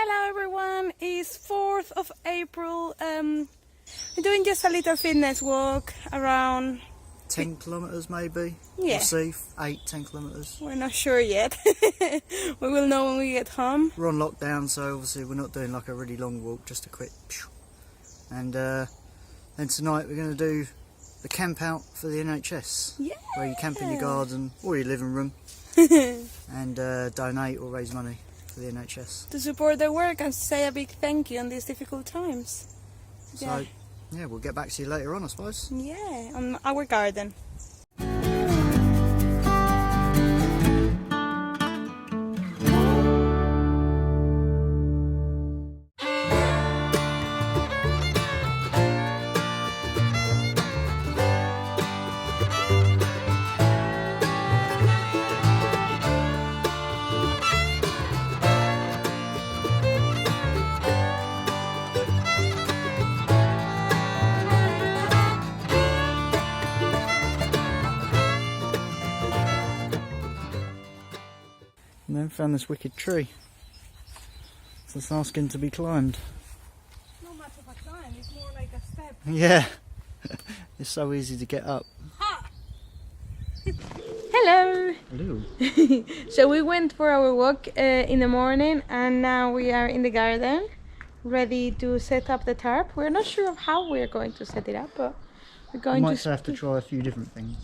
Hello everyone, it's 4th of April. We're doing just a little fitness walk around 10 kilometres maybe. Yeah. We'll see, 10 kilometres. We're not sure yet. We will know when we get home. We're on lockdown, so obviously we're not doing like a really long walk, just a quick phew. And then tonight we're going to do the camp out for the NHS. Yeah. Where you camp in your garden or your living room and donate or raise money for the NHS. To support their work and say a big thank you in these difficult times. So, yeah, we'll get back to you later on, I suppose. Yeah, on our garden. And then found this wicked tree. So it's asking to be climbed. Not much of a climb, it's more like a step. Yeah, it's so easy to get up. Ha! Hello! Hello. So we went for our walk in the morning and now we are in the garden ready to set up the tarp. We're not sure of how we're going to set it up, but we're going We to might have to try a few different things.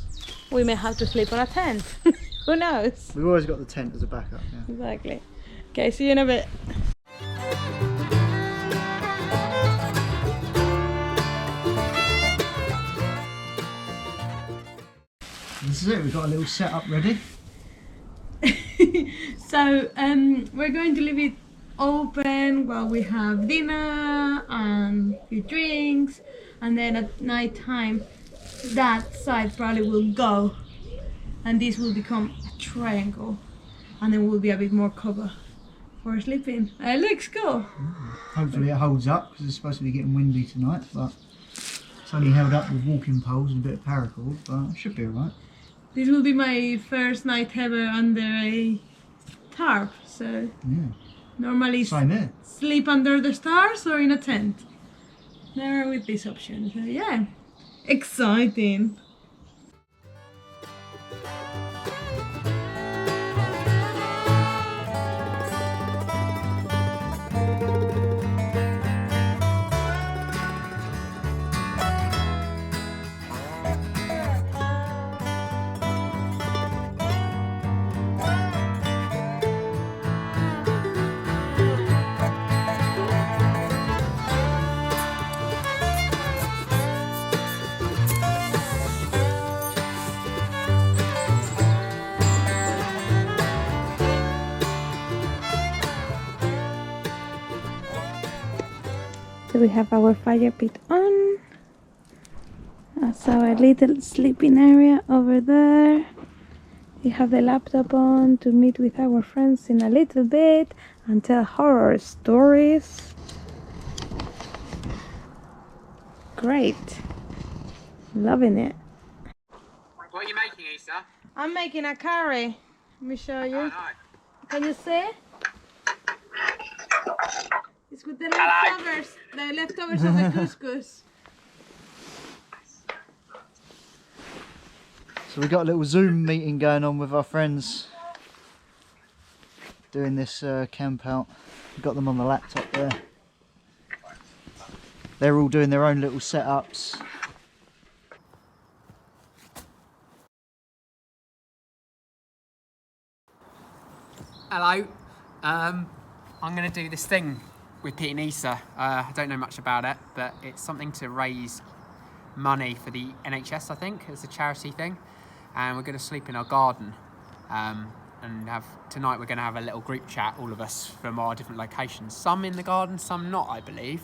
We may have to sleep on a tent. Who knows? We've always got the tent as a backup, yeah. Exactly. Okay, see you in a bit. This is it, we've got a little setup ready. So we're going to leave it open while we have dinner and a few drinks, and then at night time that side probably will go and this will become a triangle and then will be a bit more cover for sleeping. It looks cool. Hopefully it holds up because it's supposed to be getting windy tonight, but it's only held up with walking poles and a bit of paracord, but it should be alright. This will be my first night ever under a tarp, so Yeah. normally Same here. sleep under the stars or in a tent. Never with this option, so yeah. Exciting! So we have our fire pit on. That's our little sleeping area over there. We have the laptop on to meet with our friends in a little bit and tell horror stories. Great. Loving it. What are you making, Issa? I'm making a curry. Let me show you. Oh, no. Can you see? It's with the leftovers of the couscous. So we've got a little Zoom meeting going on with our friends doing this camp out. We've got them on the laptop there. They're all doing their own little setups. Hello. I'm going to do this thing with Pete and Issa. I don't know much about it, but it's something to raise money for the NHS, I think. It's a charity thing. And we're going to sleep in our garden. And tonight we're going to have a little group chat, all of us from our different locations. Some in the garden, some not, I believe.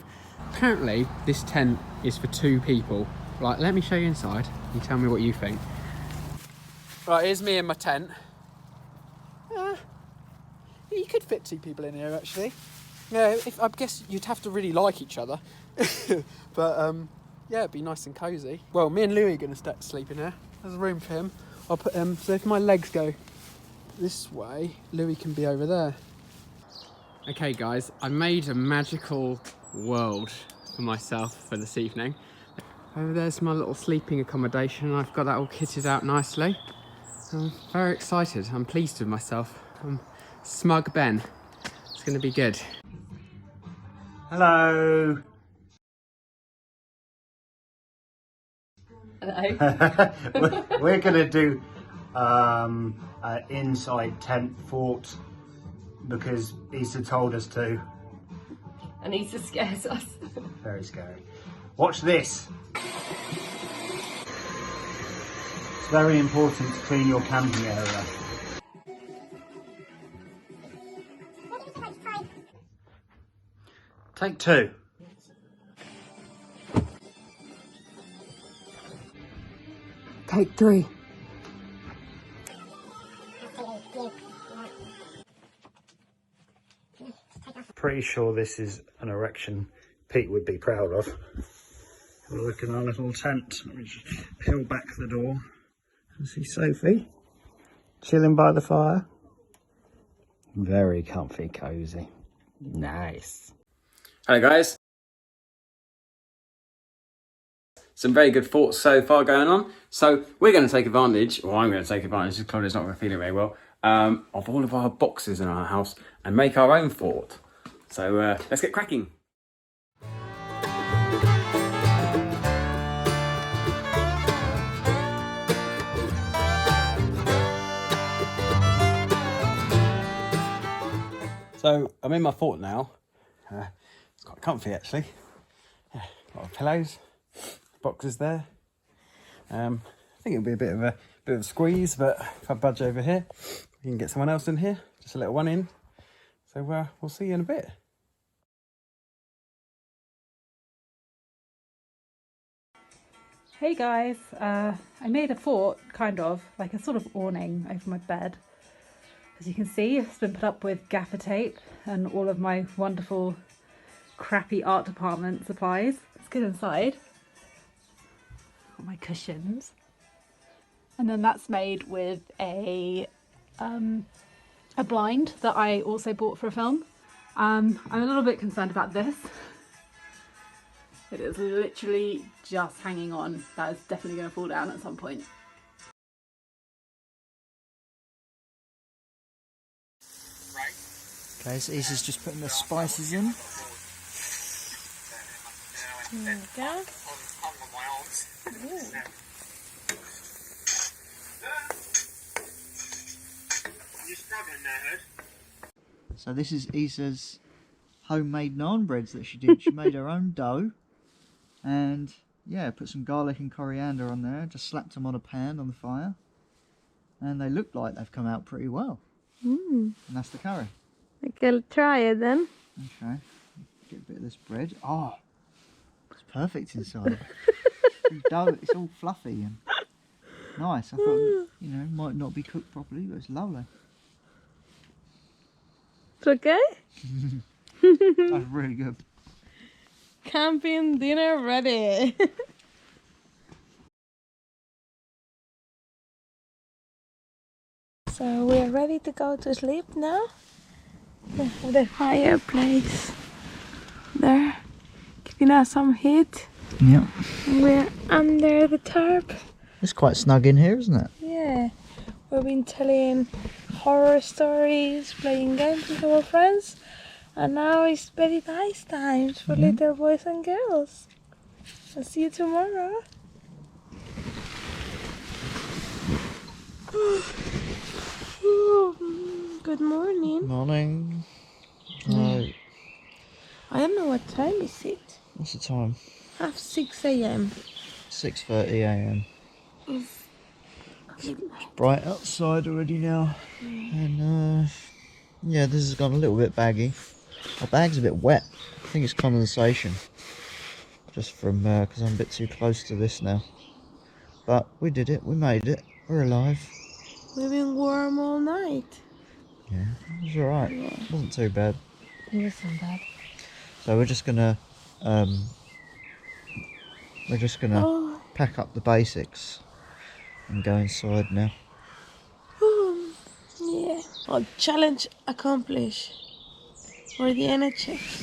Apparently, this tent is for 2 people. Right, let me show you inside. You tell me what you think. Right, here's me in my tent. You could fit 2 people in here, actually. Yeah, I guess you'd have to really like each other. But, yeah, it'd be nice and cosy. Well, me and Louis are going to sleep in here. There's room for him. I'll put so if my legs go this way, Louis can be over there. Okay guys, I made a magical world for myself for this evening. Over there's my little sleeping accommodation. I've got that all kitted out nicely. I'm very excited. I'm pleased with myself. I'm smug Ben. It's going to be good. Hello. Hello. We're going to do an inside tent fort because Issa told us to. And Issa scares us. Very scary. Watch this. It's very important to clean your camping area. Take 2. Take 3. Pretty sure this is an erection Pete would be proud of. Have a look at our little tent. Let me just peel back the door and see Sophie chilling by the fire. Very comfy, cosy. Nice. Hello guys. Some very good thoughts so far going on. So we're going to take advantage, or I'm going to take advantage, because Claudia's not going to feel it very well, of all of our boxes in our house and make our own fort. So let's get cracking. So I'm in my fort now. It's quite comfy actually. Yeah, a lot of pillows, boxes there. I think it'll be a bit of a squeeze, but if I budge over here, we can get someone else in here. Just a little one in. So we'll see you in a bit. Hey guys, I made a fort, kind of, like a sort of awning over my bed. As you can see, it's been put up with gaffer tape and all of my wonderful, crappy art department supplies. Let's get inside. Got my cushions. And then that's made with a blind that I also bought for a film. I'm a little bit concerned about this. It is literally just hanging on. That is definitely going to fall down at some point. Okay, so Issa's just putting the spices in. There we go. Ooh. So this is Issa's homemade naan breads that she did. She made her own dough and yeah, put some garlic and coriander on there, just slapped them on a pan on the fire, and they look like they've come out pretty well. And that's the curry. Okay, I'll try it then. Okay, get a bit of this bread. Oh, it's perfect inside. The dough, it's all fluffy and nice. I thought, you know, it might not be cooked properly, but it's lovely. It's okay? That's really good. Camping dinner ready. So we're ready to go to sleep now. We have the fireplace there, giving us some heat. Yeah. We're under the tarp. It's quite snug in here, isn't it? Yeah. We've been telling horror stories, playing games with our friends, and now it's very nice times for little boys and girls. I'll see you tomorrow. Good morning. Morning. I don't know what time is it. What's the time? 6 a.m. 6:30 a.m. It's bright outside already now, and yeah, this has gone a little bit baggy. My bag's a bit wet. I think it's condensation, just from because I'm a bit too close to this now. But we did it. We made it. We're alive. We've been warm all night. Yeah, it was alright. Yeah. It wasn't too bad. It wasn't bad. So we're just gonna pack up the basics and go inside now. Yeah. Oh, challenge accomplished. or the NHS.